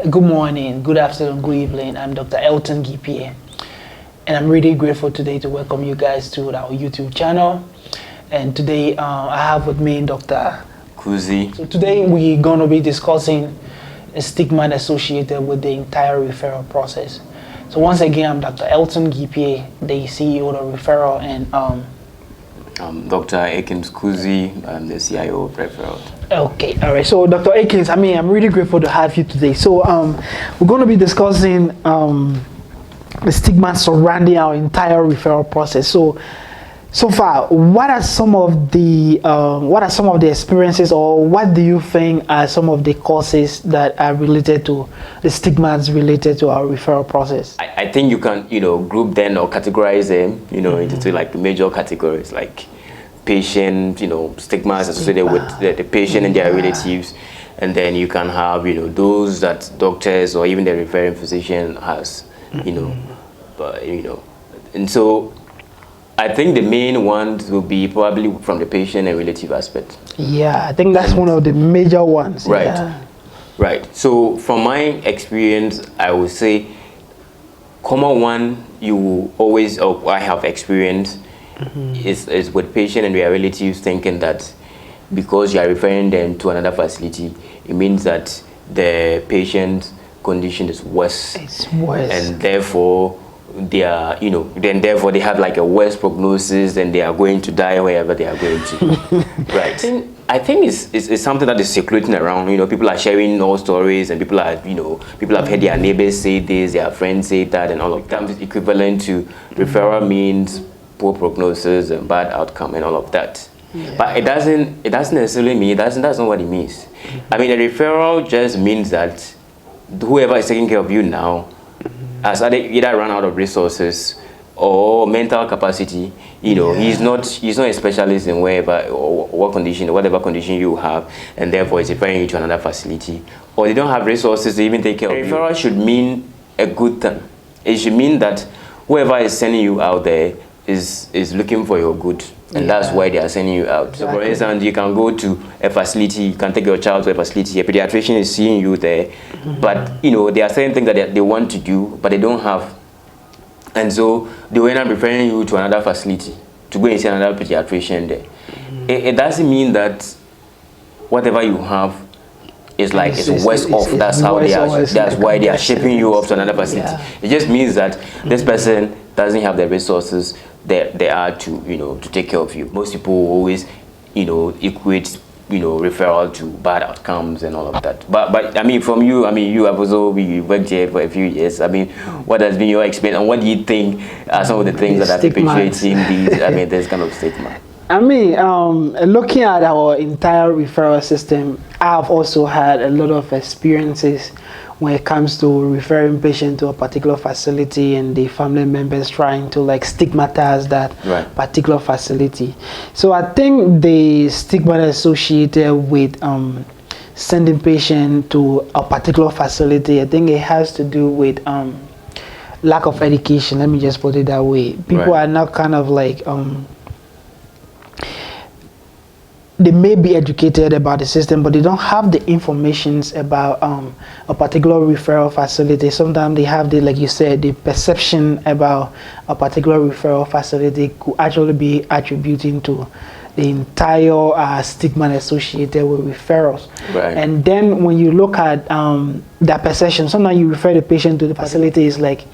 Good morning, good afternoon, good evening. I'm Dr. Elton GPA, and I'm really grateful today to welcome you guys to our YouTube channel. And today I have with me Dr. Kuzi. So today we're going to be discussing a stigma associated with the entire referral process. So once again, I'm Dr. Elton GPA, the CEO of Referral, and I'm Dr. Akins Kuzi. I'm the CIO of Referrals. Okay, all right. So Dr. Akins, I'm really grateful to have you today. So we're going to be discussing the stigma surrounding our entire referral process. So far, what are some of the experiences, or what do you think are some of the causes that are related to the stigmas related to our referral process? I think you can, group them or categorize them, into like major categories, like patient, stigmas associated with the patient and their relatives, and then you can have, those that doctors or even the referring physician has, and so I think the main ones will be probably from the patient and relative aspect. Yeah, I think that's one of the major ones. Right. Yeah. Right. So from my experience, I would say common one you will always, or I have experienced, is with patient and their relatives thinking that because you are referring them to another facility, it means that the patient's condition is worse. It's worse. And therefore they are, then therefore they have like a worse prognosis and they are going to die wherever they are going to. Right. I think it's something that is circulating around. People are sharing all stories, and people are, people have heard their neighbors say this, their friends say that, and all of that is equivalent to referral means poor prognosis and bad outcome and all of that. Yeah. But it doesn't necessarily mean that's not what it means. I mean, a referral just means that whoever is taking care of you now has either run out of resources or mental capacity. He's not a specialist in wherever or what condition, whatever condition you have, and therefore is referring you to another facility, or they don't have resources to even take care of you. Referral should mean a good thing. It should mean that whoever is sending you out there is looking for your good, and that's why they are sending you out. Exactly. So for instance, you can go to a facility, you can take your child to a facility, a pediatrician is seeing you there, but there are certain things that they want to do, but they don't have. And so they will end up referring you to another facility to go and see another pediatrician there. It doesn't mean that whatever you have is like it's worse off. That's how they are. That's why they are shipping you off to another facility. Yeah. It just means that this person doesn't have the resources that they are to to take care of you. Most people always equate referral to bad outcomes and all of that. But I mean, from you, you have also worked here for a few years. I mean, what has been your experience, and what do you think are some of the things that are perpetuating these this kind of stigma? I mean, looking at our entire referral system, I've also had a lot of experiences when it comes to referring patients to a particular facility and the family members trying to like stigmatize that particular facility. So I think the stigma associated with sending patients to a particular facility, I think it has to do with lack of education. Let me just put it that way. People are now kind of like they may be educated about the system, but they don't have the information about a particular referral facility. Sometimes they have the, like you said, the perception about a particular referral facility could actually be attributing to the entire stigma associated with referrals. Right. And then when you look at that perception, sometimes you refer the patient to the facility, is like,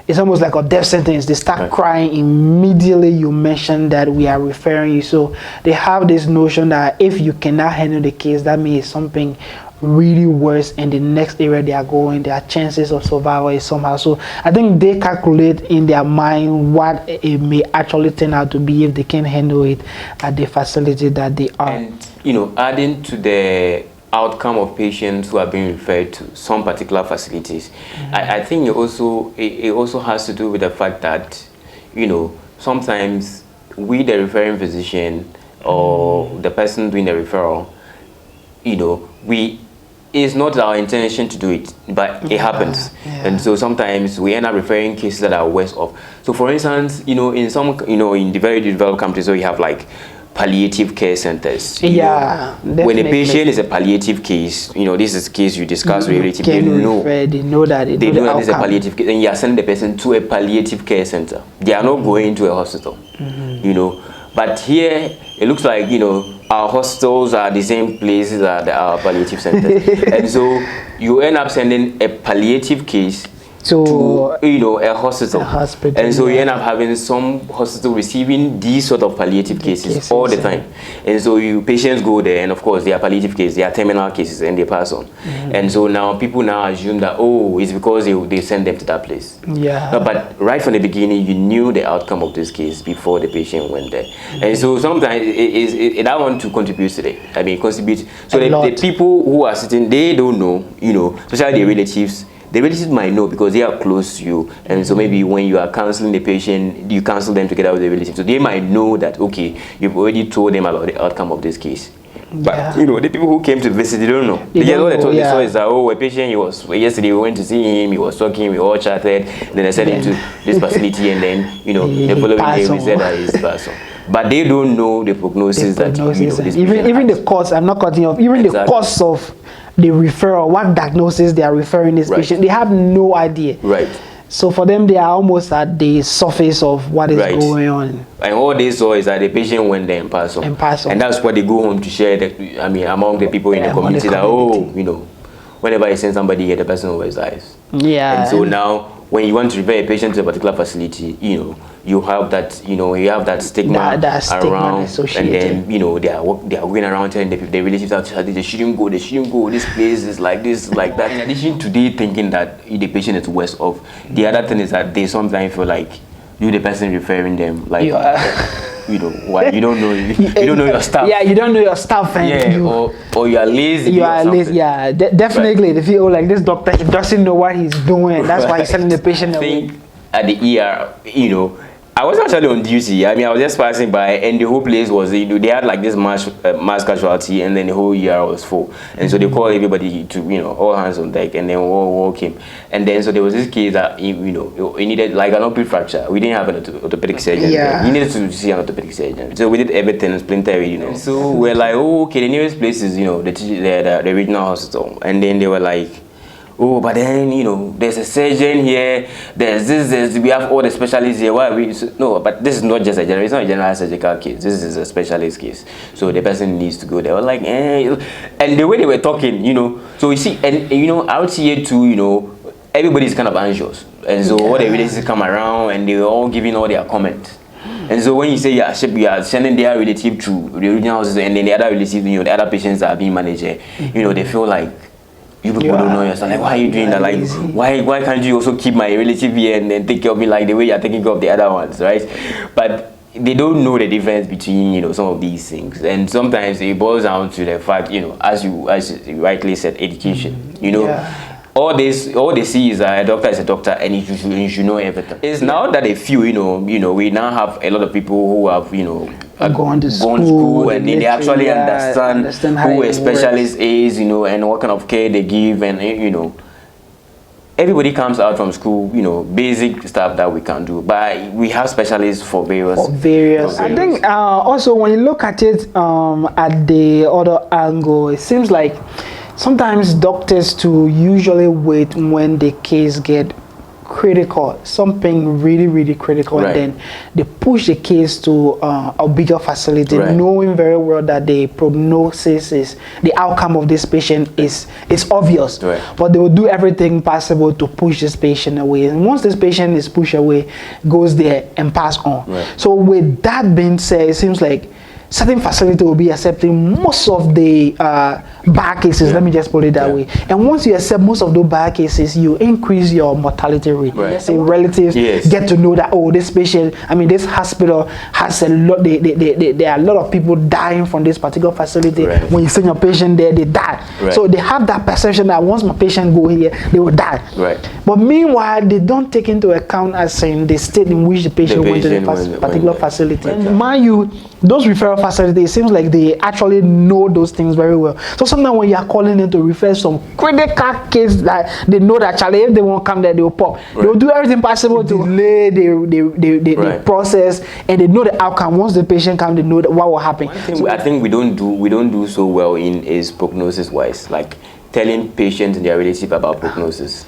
it's almost like a death sentence. They start crying immediately you mention that we are referring you. So they have this notion that if you cannot handle the case, that means something really worse in the next area they are going. Their chances of survival is somehow. So I think they calculate in their mind what it may actually turn out to be if they can handle it at the facility that they are. And adding to the outcome of patients who are being referred to some particular facilities, I think it also has to do with the fact that sometimes we, the referring physician or the person doing the referral, it's not our intention to do it, but it happens. And so sometimes we end up referring cases that are worse off. So for instance, in some in the very developed countries where you have like palliative care centers. Yeah, when a patient is a palliative case, this is a case you discuss with relative, they know that it's a palliative case, and you are sending the person to a palliative care center. They are not going to a hospital, But here, it looks like, our hospitals are the same places as our palliative centers. And so you end up sending a palliative case to a hospital. And so you end up having some hospital receiving these sort of palliative cases all the time. And so patients go there, and of course they are palliative cases, they are terminal cases, and they pass on. And so now people now assume that, it's because they send them to that place. No, but right from the beginning, you knew the outcome of this case before the patient went there. And so sometimes I want to contribute to it. Contribute. So the people who are sitting, they don't know, especially the relatives. The relatives might know because they are close to you, and so maybe when you are counseling the patient, you counsel them together with the relatives. So they might know that, okay, you've already told them about the outcome of this case. But the people who came to visit, they don't know. They saw is that, a patient, yesterday we went to see him, he was talking, we all chatted, then I sent him to this facility, and then the following day we said that he's passed on. But they don't know the prognosis that even the course. I'm not cutting off. Even the course of the referral, what diagnosis they are referring this patient, they have no idea. Right. So for them, they are almost at the surface of what is going on. And all they saw is that the patient went there and passed on. And that's what they go home to share. Among the people in the community, that whenever I send somebody here, the person always dies. Yeah. And so now, when you want to refer a patient to a particular facility, you have that, stigma around, and then they are going around telling the relatives that they shouldn't go, this place is like this, like that. In addition to they thinking that the patient is worse off, the other thing is that they sometimes feel like you, the person referring them, like why you don't know your staff. Yeah, you don't know your staff, and or you are lazy. You are lazy. Yeah, definitely. They feel like this doctor, he doesn't know what he's doing. That's why he's sending the patient away. I think at the ER, I was actually on duty. I was just passing by, and the whole place was, they had like this mass casualty, and then the whole ER was full. And so they called everybody to, all hands on deck, and then all came. And then so there was this case that, he needed like an open fracture. We didn't have an orthopedic surgeon. Yeah. He needed to see an orthopedic surgeon. So we did everything, splinter, So we're like, okay, the nearest place is, the regional hospital. And then they were like, but then, there's a surgeon here, there's this, we have all the specialists here. Why are we? No, but this is not just it's not a general surgical case. This is a specialist case. So the person needs to go there. We're like, and the way they were talking, so you see, and out here too, everybody's kind of anxious. And so all the relatives come around, and they're all giving all their comments. And so when you say you are sending their relative to the original hospital, and then the other relatives, the other patients are being managed, they feel like, you people don't know yourself. Like, why are you doing that? Like, why can't you also keep my relative here and then take care of me like the way you're taking care of the other ones, right? But they don't know the difference between, some of these things. And sometimes it boils down to the fact, as you rightly said, education. All they see is that a doctor is a doctor, and you should know everything. It's now that a few, we now have a lot of people who have, gone to school, and they actually understand who a specialist is, and what kind of care they give, and everybody comes out from school, basic stuff that we can do, but we have specialists for various. I think also when you look at it at the other angle, it seems like sometimes doctors to usually wait when the case get critical, something really critical, and then they push the case to a bigger facility, knowing very well that the prognosis is, the outcome of this patient is obvious, but they will do everything possible to push this patient away. And once this patient is pushed away, goes there and pass on. So with that being said, it seems like certain facility will be accepting most of the bad cases, let me just put it that way. And once you accept most of those bad cases, you increase your mortality rate. So relatives get to know that, this patient, this hospital has a lot, there are a lot of people dying from this particular facility. When you send your patient there, they die. So they have that perception that once my patient go here, they will die. But meanwhile, they don't take into account as in the state in which the patient went to the particular facility. And mind you, those referral referral facility, it seems like they actually know those things very well. So sometimes when you are calling in to refer some critical case that they know that Charlie, if they won't come there, they will pop. Right. They will do everything possible to delay the process, and they know the outcome. Once the patient comes, they know what will happen. One thing I think we don't do so well in is prognosis wise, like telling patients and their relative about prognosis.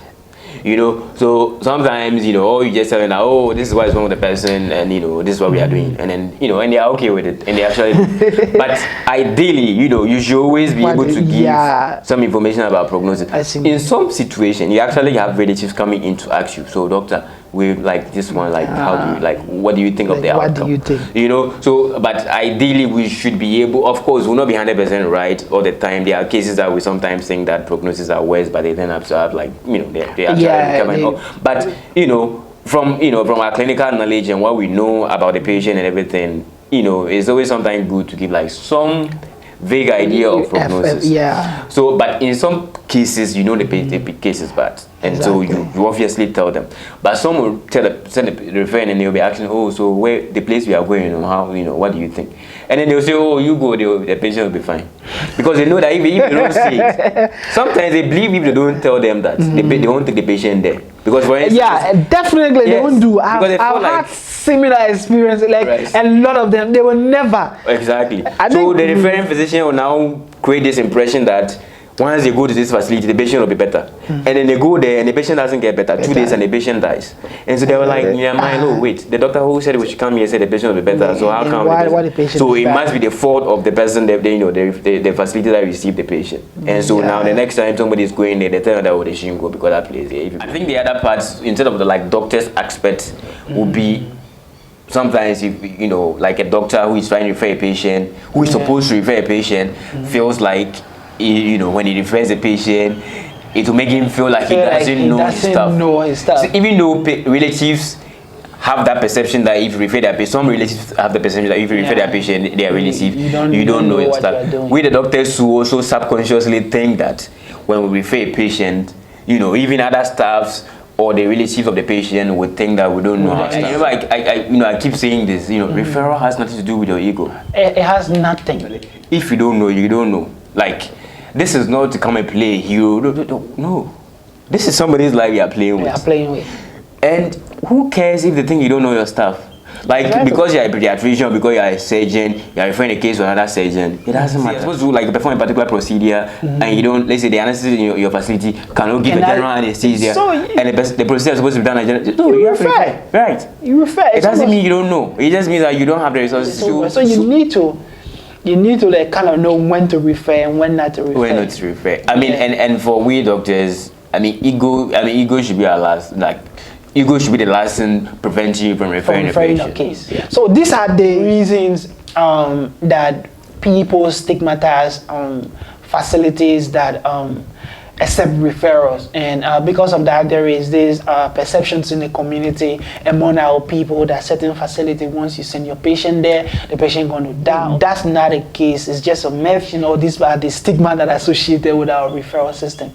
You know, so sometimes, you know, oh, you just tell them that, oh, this is what is wrong with the person, and, you know, this is what we are doing. And then, you know, and they are okay with it. And they actually, but ideally, you know, you should always be able to give some information about prognosis. In some situation, you actually have relatives coming in to ask you, so doctor, we like this one, like, how do you, like, what do you think of the outcome? What do you think? You know, so, but ideally, we should be able, of course, we'll not be 100% right all the time. There are cases that we sometimes think that prognosis are worse, but they then have to have, like, you know, they actually up. But, you know, from our clinical knowledge and what we know about the patient and everything, you know, it's always sometimes good to give, like, some vague idea of prognosis. So, but in some cases, you know, the case is bad, and so you obviously tell them. But some will send the referring, and they'll be asking, oh, so where the place we are going, you know, how, you know, what do you think? And then they'll say, oh, you go, the patient will be fine, because they know that if they don't see it, sometimes they believe if they don't tell them that they won't take the patient there. Because for instance, definitely they won't do. I've had similar experiences, like a lot of them, they will never. Exactly. So the referring physician will now create this impression that once they go to this facility, the patient will be better. And then they go there and the patient doesn't get better. 2 days and the patient dies. And so they were like, yeah, oh, wait, the doctor who said we should come here said the patient will be better. So how come the patient so it must be the fault of the person, you know, the facility that received the patient. And so now the next time somebody is going there, they tell them that, oh, they shouldn't go because that place. I think the other parts, instead of the like doctor's aspect, would be sometimes, if you know, like a doctor who is trying to refer a patient, who is supposed to refer a patient, feels like, you know, when he refers a patient, it will make him feel like he doesn't know his stuff. So even though relatives have that perception that if you refer their patient, some relatives have the perception that if you refer their patient, their relative, you don't know your stuff. We the doctors who also subconsciously think that when we refer a patient, you know, even other staffs or the relative of the patient would think that we don't know our stuff. I keep saying this, you know, referral has nothing to do with your ego. It has nothing. If you don't know, you don't know. Like, this is not to come and play hero. No. This is somebody's life you are playing with. And who cares if they think you don't know your stuff? Like, because you're a pediatrician, because you're a surgeon, you're referring a case to another surgeon, it doesn't matter. You're supposed to like perform a particular procedure, and you don't, let's say the anesthesia in your facility cannot give a general anesthesia, and the procedure is supposed to be done at general. No, you refer. Right. You refer. It doesn't mean you don't know. It just means that you don't have the resources to. So you need to like kind of know when to refer and when not to refer. When not to refer. I mean, and for we doctors, ego should be our last, like, ego should be the last thing preventing you from referring a patient. A case. Yeah. So these are the reasons that people stigmatize facilities that accept referrals, and because of that, there is this perceptions in the community among our people that certain facility, once you send your patient there, the patient going to die. That's not the case. It's just a myth. You know, these are the stigma that are associated with our referral system.